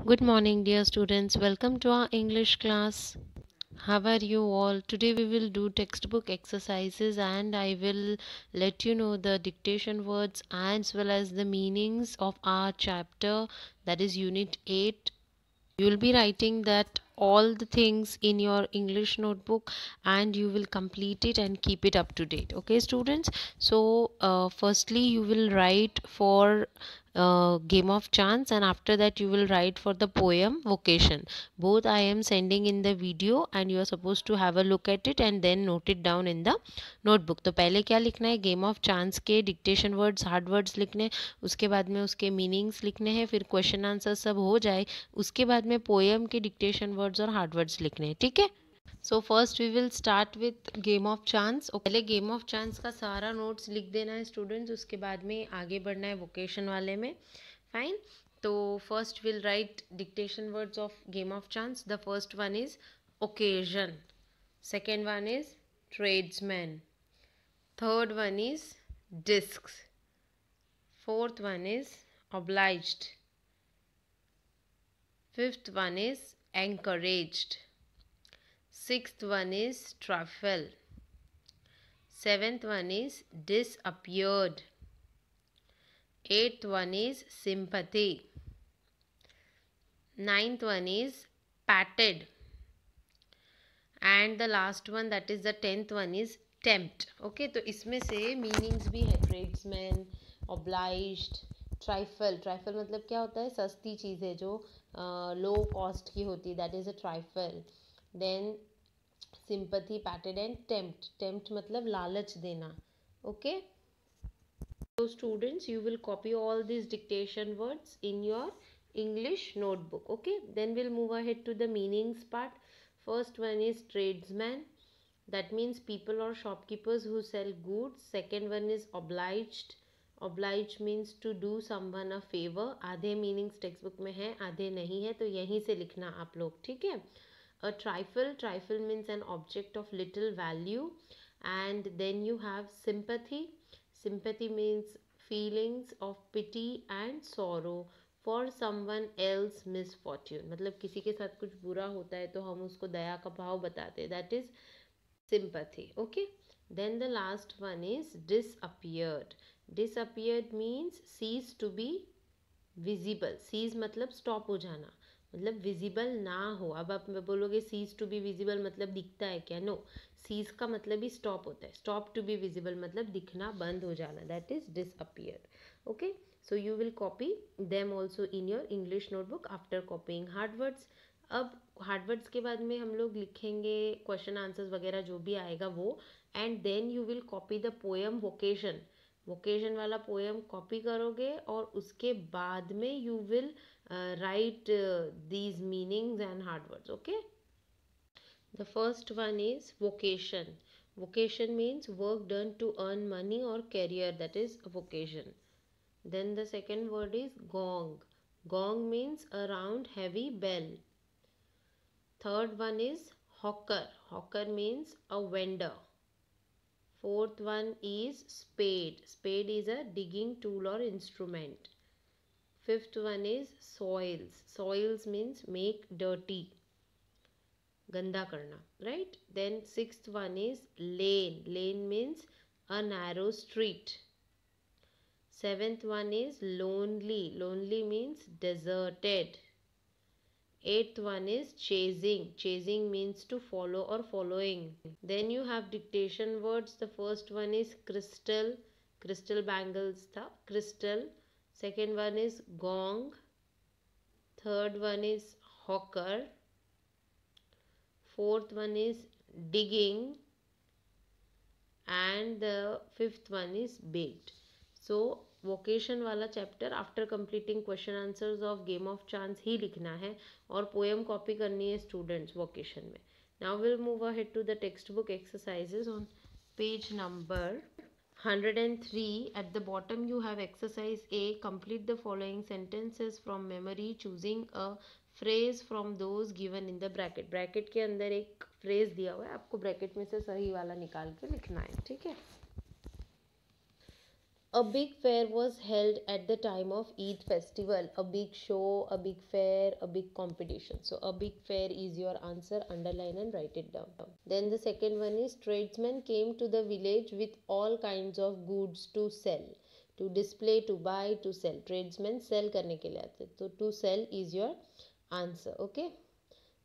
Good morning, dear students. Welcome to our English class. How are you all? Today we will do textbook exercises and I will let you know the dictation words as well as the meanings of our chapter, that is Unit 8. You will be writing that all the things in your English notebook and you will complete it and keep it up to date. Okay, students? So, firstly, you will write for game of chance, and after that you will write for the poem vocation. Both I am sending in the video and you are supposed to have a look at it and then note it down in the notebook. तो पहले क्या लिखना है, game of chance के dictation words hard words लिखने, उसके बाद में उसके मीनिंग्स लिखने हैं, फिर क्वेश्चन आंसर सब हो जाए उसके बाद में पोएम के डिक्टेशन वर्ड्स और हार्ड वर्ड्स लिखने हैं. ठीक है. So first we will start with game of chance. पहले गेम ऑफ चांस का सारा नोट्स लिख देना है स्टूडेंट्स, उसके बाद में आगे बढ़ना है वोकेशन वाले में. फाइन. तो first will write dictation words of game of chance. The first one is occasion, second one is tradesman, third one is discs, fourth one is obliged, fifth one is encouraged, sixth one is trifle, seventh one is disappeared, eighth one is sympathy, ninth one is patted, and the last one, that is the 10th one, is tempt. Okay, तो इसमें से meanings भी है. Tradesman, obliged, trifle. Trifle मतलब क्या होता है, सस्ती चीज़ है जो लो कॉस्ट की होती है, that is a trifle. Then sympathy, patted and tempt. Tempt मतलब लालच देना. Okay. So students, you will copy all these dictation words in your English notebook. Okay, then we'll move ahead to the meanings part. First one is tradesman, that means people or shopkeepers who sell goods. Second one is obliged. Obliged means to do someone a favor. आधे meanings textbook में है, आधे नहीं है, तो यहीं से लिखना आप लोग. ठीक है. A trifle, trifle means an object of little value. And then you have sympathy. Sympathy means feelings of pity and sorrow for someone else misfortune. मतलब किसी के साथ कुछ बुरा होता है तो हम उसको दया का भाव बताते हैं, that is sympathy. Okay. Then the last one is disappeared. Disappeared means cease to be visible. cease मतलब stop हो जाना, मतलब visible ना हो. अब आप बोलोगे cease to be visible मतलब दिखता है क्या? No. cease का मतलब ही stop होता है. stop to be visible मतलब दिखना बंद हो जाना, that is disappeared. Okay. So you will copy them also in your English notebook after copying hard words. अब हार्ड वर्ड्स के बाद में हम लोग लिखेंगे क्वेश्चन आंसर्स वगैरह जो भी आएगा वो. And then you will copy the poem vocation. Vocation वाला पोएम कॉपी करोगे और उसके बाद में you will write these meanings and hard words. Okay. The first one is vocation. Vocation means work done to earn money or career, that is vocation. Then the second word is gong. Gong means a round heavy bell. Third one is hawker. Hawker means a vendor. Fourth one is spade. Spade is a digging tool or instrument. Fifth one is soils. Soils means make dirty, ganda karna, right? Then sixth one is lane. Lane means a narrow street. Seventh one is lonely. Lonely means deserted. Eighth one is chasing. Chasing means to follow or following. Then you have dictation words. The first one is crystal. Crystal bangles tha. Crystal. Second one is gong. Third one is hawker. Fourth one is digging. And the fifth one is baked. So vocation वाला chapter after completing question answers of game of chance ही लिखना है और poem copy करनी है students vocation में. Now will move ahead to the text book exercises on page number 103. At the bottom you have exercise A. Complete the following sentences from memory, choosing a phrase from those given in the bracket. Bracket के अंदर एक phrase दिया हुआ है, आपको bracket में से सही वाला निकाल के लिखना है. ठीक है. A big fair was held at the time of Eid festival. A big show, a big fair, a big competition. So a big fair is your answer. Underline and write it down. Then the second one is tradesmen came to the village with all kinds of goods to sell. To display, to buy, to sell. Tradesmen sell करने के लिए आते. So to sell is your answer. Okay.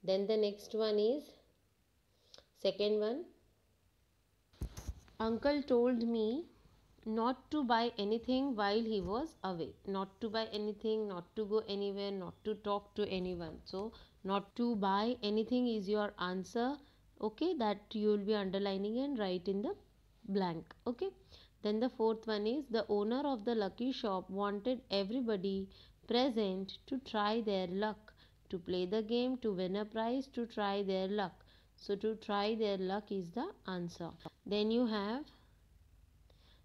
Then the next one is second one. Uncle told me not to buy anything while he was away. Not to buy anything, not to go anywhere, not to talk to anyone. So not to buy anything is your answer. Okay, that you will be underlining and write in the blank. Okay. Then the fourth one is the owner of the lucky shop wanted everybody present to try their luck, to play the game, to win a prize, to try their luck. So to try their luck is the answer. Then you have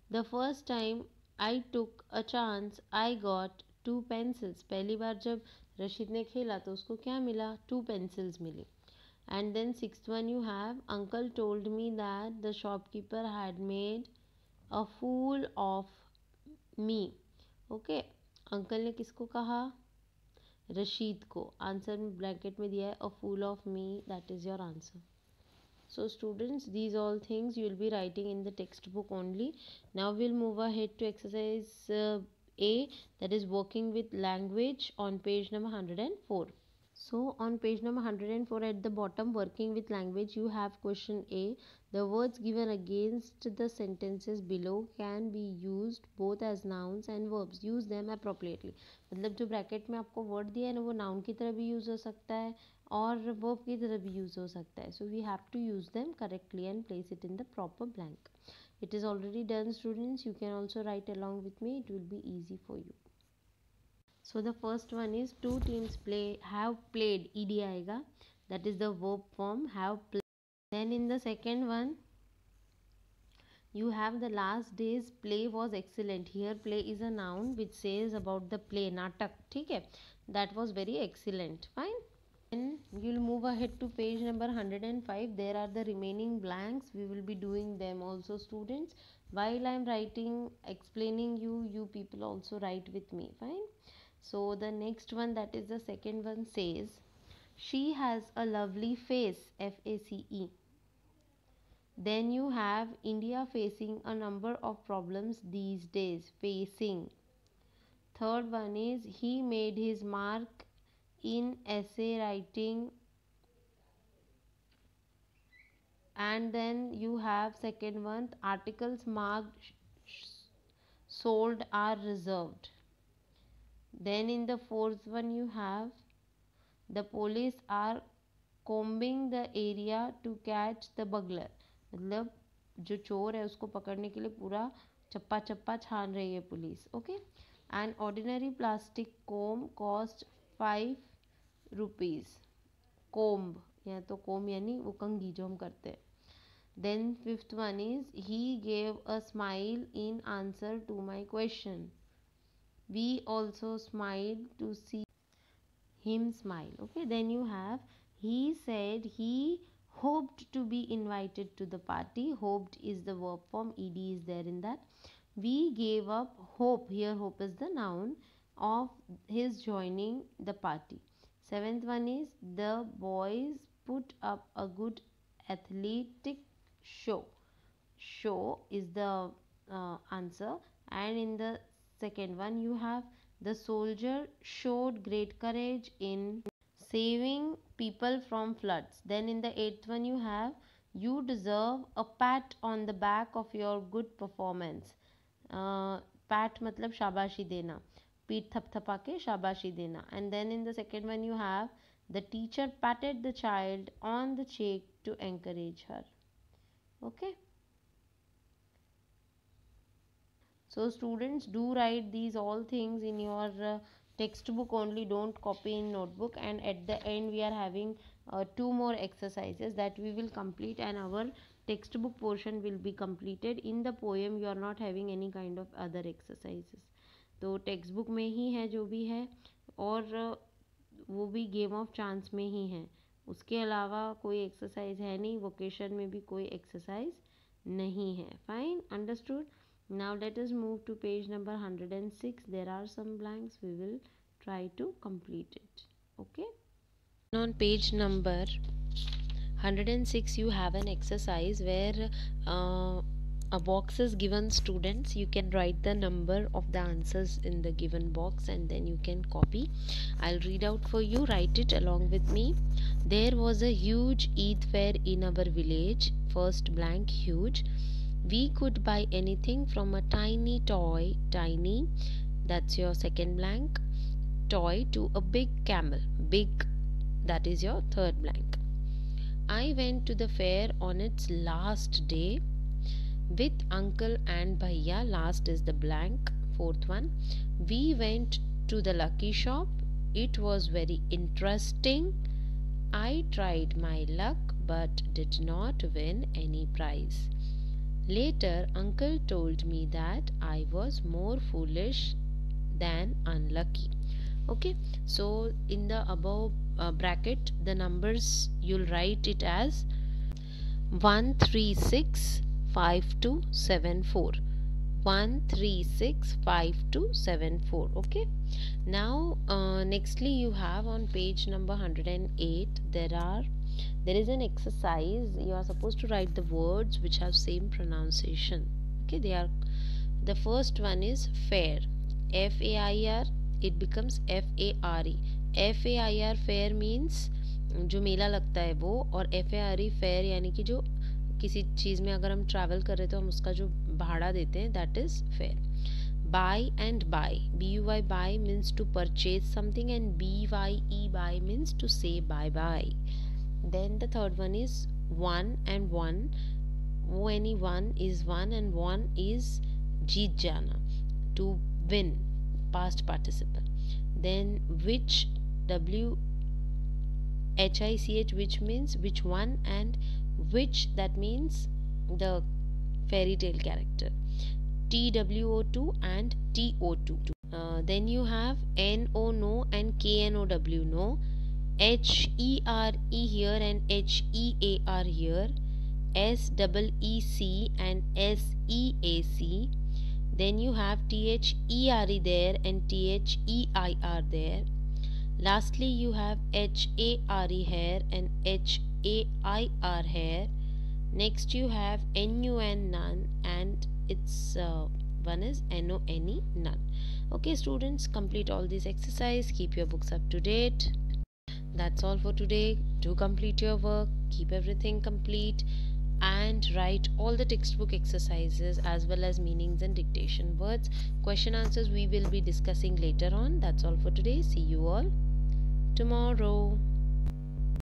the first time I took a chance, I got 2 pencils. पहली बार जब रशीद ने खेला तो उसको क्या मिला? 2 pencils मिली. And then sixth one you have, uncle told me that the shopkeeper had made a fool of me. Okay, uncle ने किसको कहा? रशीद को. आंसर में ब्रैकेट में दिया है a fool of me. That is your answer. So students, these all things you will be writing in the textbook only. Now we'll move ahead to exercise A, that is working with language on page number 104. So on page number 104 at the bottom, working with language, you have question A. The words given against the sentences below can be used both as nouns and verbs. Use them appropriately. मतलब जो bracket में आपको word दिया है ना, वो noun की तरह भी यूज़ हो सकता है और वर्ब की तरह भी यूज़ हो सकता है. So we have to use them correctly and place it in the proper blank. It is already done, students. You can also write along with me. It will be easy for you. So the first one is two teams have played. ed आएगा. That is the verb form have played. Then in the second one you have the last day's play was excellent. Here play is a noun which says about the play नाटक. ठीक है, that was very excellent. Fine. Then you'll move ahead to page number 105. There are the remaining blanks. We will be doing them also, students. While I'm writing, explaining you people also write with me. Fine. So the next one, that is the second one, says she has a lovely face. F-A-C-E. Then you have India facing a number of problems these days. Facing. Third one is he made his mark in essay writing. And then you have second one, articles marked sold are reserved. Then in the fourth one you have the police are combing the area to catch the burglar. मतलब जो चोर है उसको पकड़ने के लिए पूरा चप्पा चप्पा छान रही है police. Okay. And ordinary plastic comb cost 5 rupees. Comb या तो कोम यानी वो कंघी जो हम करते हैं. Then fifth one is he gave a smile in answer to my question. We also smiled to see him smile. Okay. Then you have he said he hoped to be invited to the party. Hoped is the verb form. Ed is there in that. We gave up hope. Here hope is the noun of his joining the party. Seventh one is the boys put up a good athletic show. Show is the answer. And in the second one you have the soldier showed great courage in saving people from floods. Then in the eighth one you have you deserve a pat on the back of your good performance. pat मतलब शाबाशी देना. पीठ थपथपा के शाबाशी देना. And then in the second one you have the teacher patted the child on the cheek to encourage her. Okay. So students, do write these all things in your textbook only. Don't copy in notebook. And at the end we are having 2 more exercises that we will complete, and our textbook portion will be completed. In the poem you are not having any kind of other exercises. तो text में ही है जो भी है, और वो भी game of chance में ही है. उसके अलावा कोई एक्सरसाइज है नहीं. वोकेशन में भी कोई एक्सरसाइज नहीं है. Fine, understood. Now let us move to page number 106. There are some blanks. We will try to complete it. Okay. On page number 106 you have an exercise where a box is given students. You can write the number of the answers in the given box and then you can copy. I'll read out for you. Write it along with me. There was a huge Eid fair in our village. First blank, huge. We could buy anything from a tiny toy, tiny, that's your second blank, toy, to a big camel, big, that is your third blank. I went to the fair on its last day with uncle and bhaiya, last is the blank, fourth one. We went to the lucky shop. It was very interesting. I tried my luck but did not win any prize. Later, uncle told me that I was more foolish than unlucky. Okay, so in the above bracket, the numbers you'll write it as 1365274. 1365274. Okay, now nextly you have on page number 108 there is an exercise. You are supposed to write the words which have same pronunciation. Okay, they are, the first one is fair, FAIR, it becomes FARE. FAIR fair means जो मेला लगता है वो, और FARE fair यानी कि जो किसी चीज़ में अगर हम ट्रैवल कर रहे तो हम उसका जो भाड़ा देते हैं, that is fair. Buy and buy, BUY buy means to purchase something and BYE buy means to say bye bye. Then the third one is one and one. ONE, one is one and one is jeet jana, to win, past participle. Then which, WHICH, which means which one, and which, that means the fairy tale character. TWO2 and TO2. Then you have NO, no, and KNOW, no. HERE here and HEAR here. SEEC and SEAC. Then you have THERE there and THEIR there. Lastly you have HARE here and HAIR here. Next you have NUN, none, and its one is NONE, none. Okay students, complete all these exercise, keep your books up to date. That's all for today. Do complete your work, keep everything complete, and write all the textbook exercises as well as meanings and dictation words. Question answers we will be discussing later on. That's all for today. See you all tomorrow.